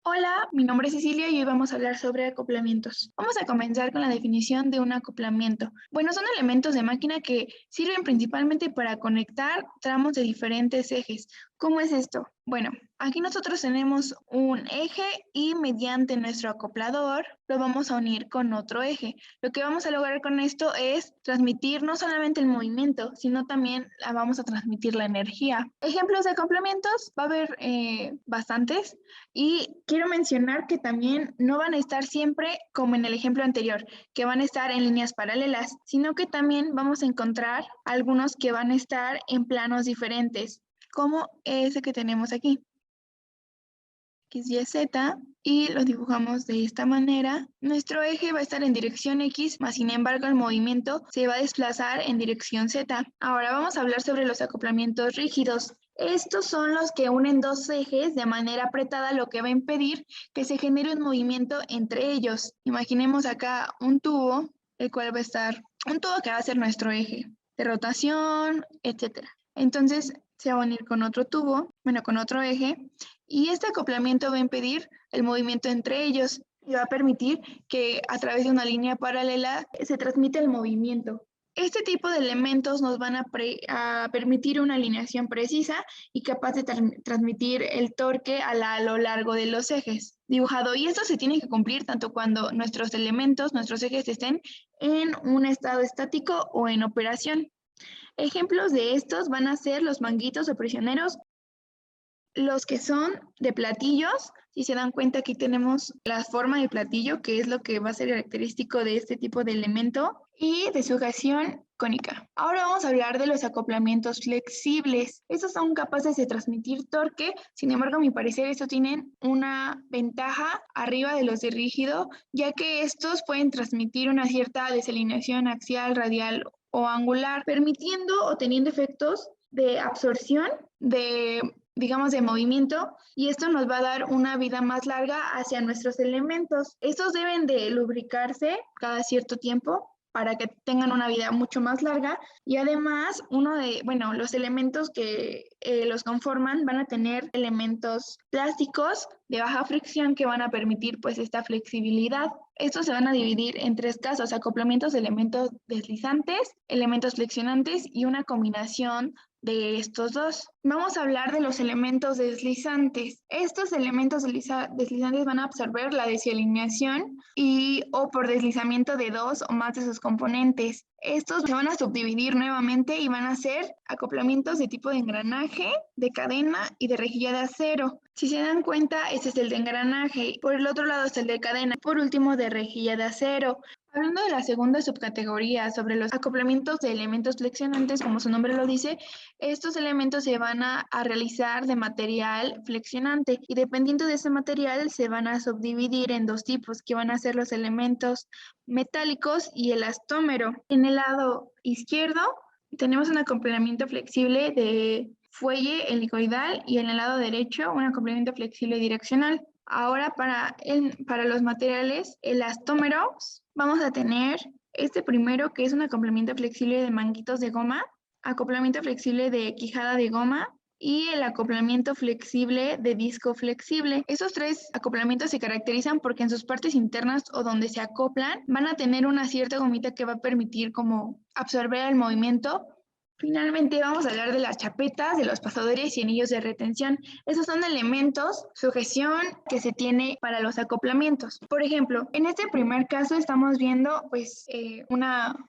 Hola, mi nombre es Cecilia y hoy vamos a hablar sobre acoplamientos. Vamos a comenzar con la definición de un acoplamiento. Bueno, son elementos de máquina que sirven principalmente para conectar tramos de diferentes ejes. ¿Cómo es esto? Bueno, aquí nosotros tenemos un eje y mediante nuestro acoplador lo vamos a unir con otro eje. Lo que vamos a lograr con esto es transmitir no solamente el movimiento, sino también vamos a transmitir la energía. Ejemplos de acoplamientos, va a haber bastantes. Y quiero mencionar que también no van a estar siempre como en el ejemplo anterior, que van a estar en líneas paralelas, sino que también vamos a encontrar algunos que van a estar en planos diferentes, como ese que tenemos aquí, X, Y, Z, y lo dibujamos de esta manera. Nuestro eje va a estar en dirección X, más sin embargo el movimiento se va a desplazar en dirección Z. Ahora vamos a hablar sobre los acoplamientos rígidos. Estos son los que unen dos ejes de manera apretada, lo que va a impedir que se genere un movimiento entre ellos. Imaginemos acá un tubo, el cual va a estar, un tubo que va a ser nuestro eje de rotación, etcétera. Entonces se va a unir con otro tubo, bueno, con otro eje, y este acoplamiento va a impedir el movimiento entre ellos y va a permitir que a través de una línea paralela se transmita el movimiento. Este tipo de elementos nos van a permitir una alineación precisa y capaz de transmitir el torque a lo largo de los ejes dibujado. Y esto se tiene que cumplir tanto cuando nuestros elementos, nuestros ejes estén en un estado estático o en operación. Ejemplos de estos van a ser los manguitos o prisioneros, los que son de platillos. Si se dan cuenta, aquí tenemos la forma de platillo, que es lo que va a ser característico de este tipo de elemento, y de sujeción cónica. Ahora vamos a hablar de los acoplamientos flexibles. Estos son capaces de transmitir torque, sin embargo, a mi parecer, estos tienen una ventaja arriba de los de rígido, ya que estos pueden transmitir una cierta desalineación axial, radial o angular, permitiendo o teniendo efectos de absorción de, digamos, de movimiento, y esto nos va a dar una vida más larga hacia nuestros elementos. Estos deben de lubricarse cada cierto tiempo para que tengan una vida mucho más larga, y además bueno, los elementos que los conforman van a tener elementos plásticos de baja fricción que van a permitir pues esta flexibilidad. Estos se van a dividir en tres casos: acoplamientos de elementos deslizantes, elementos flexionantes y una combinación de estos dos. Vamos a hablar de los elementos deslizantes. Estos elementos deslizantes van a absorber la desalineación y o por deslizamiento de dos o más de sus componentes. Estos se van a subdividir nuevamente y van a ser acoplamientos de tipo de engranaje, de cadena y de rejilla de acero. Si se dan cuenta, este es el de engranaje. Por el otro lado está el de cadena. Por último, de rejilla de acero. Hablando de la segunda subcategoría sobre los acoplamientos de elementos flexionantes, como su nombre lo dice, estos elementos se van a realizar de material flexionante, y dependiendo de ese material se van a subdividir en dos tipos, que van a ser los elementos metálicos y elastómero. En el lado izquierdo tenemos un acoplamiento flexible de fuelle helicoidal, y en el lado derecho un acoplamiento flexible direccional. Ahora para los materiales elastómeros vamos a tener este primero, que es un acoplamiento flexible de manguitos de goma, acoplamiento flexible de quijada de goma y el acoplamiento flexible de disco flexible. Esos tres acoplamientos se caracterizan porque en sus partes internas o donde se acoplan van a tener una cierta gomita que va a permitir como absorber el movimiento. Finalmente vamos a hablar de las chapetas, de los pasadores y anillos de retención. Esos son elementos, sujeción que se tiene para los acoplamientos. Por ejemplo, en este primer caso estamos viendo pues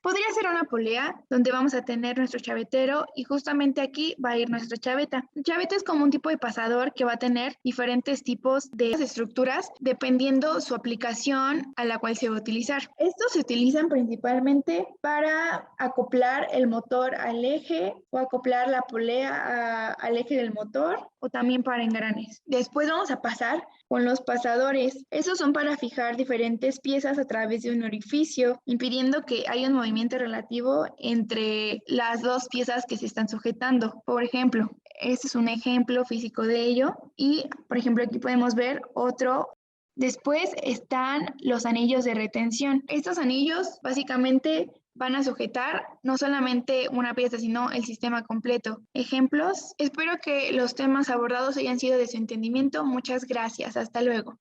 podría ser una polea donde vamos a tener nuestro chavetero, y justamente aquí va a ir nuestra chaveta. La chaveta es como un tipo de pasador que va a tener diferentes tipos de estructuras dependiendo su aplicación a la cual se va a utilizar. Estos se utilizan principalmente para acoplar el motor al eje, o acoplar la polea al eje del motor, o también para engranes. Después vamos a pasar con los pasadores. Esos son para fijar diferentes piezas a través de un orificio, impidiendo que haya un movimiento relativo entre las dos piezas que se están sujetando. Por ejemplo, este es un ejemplo físico de ello, y por ejemplo aquí podemos ver otro. Después están los anillos de retención. Estos anillos básicamente van a sujetar no solamente una pieza, sino el sistema completo. Ejemplos. Espero que los temas abordados hayan sido de su entendimiento. Muchas gracias. Hasta luego.